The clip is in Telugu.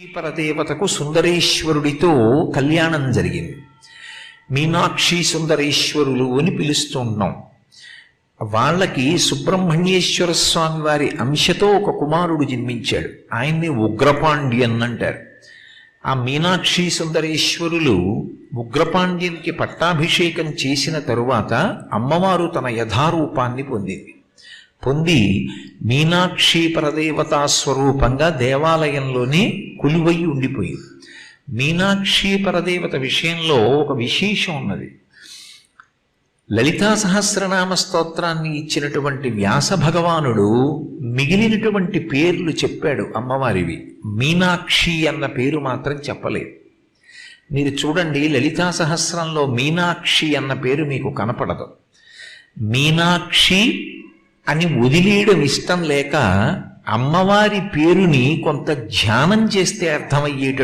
పరదేవతకు సుందరేశ్వరుడితో కళ్యాణం జరిగింది. మీనాక్షి సుందరేశ్వరులు అని పిలుస్తున్నాం. వాళ్ళకి సుబ్రహ్మణ్యేశ్వర స్వామి వారి అంశతో ఒక కుమారుడు జన్మించాడు. ఆయన్ని ఉగ్రపాండ్యన్ అంటారు. ఆ మీనాక్షి సుందరేశ్వరులు ఉగ్రపాండ్యన్కి పట్టాభిషేకం చేసిన తరువాత అమ్మవారు తన యథారూపాన్ని పొంది మీనాక్షి పరదేవతా స్వరూపంగా దేవాలయంలోనే కొలువై ఉండిపోయింది. మీనాక్షి పరదేవత విషయంలో ఒక విశేషం ఉన్నది. లలితా సహస్రనామ స్తోత్రాన్ని ఇచ్చినటువంటి వ్యాస భగవానుడు మిగిలినటువంటి పేర్లు చెప్పాడు అమ్మవారివి. మీనాక్షి అన్న పేరు మాత్రం చెప్పలేదు. మీరు చూడండి, లలితా సహస్రంలో మీనాక్షి అన్న పేరు మీకు కనపడదు. మీనాక్షి అని వదిలేయడం ఇష్టం లేక అమ్మవారి పేరుని కొంత ధ్యానం చేస్తే అర్థమయ్యేటట్టు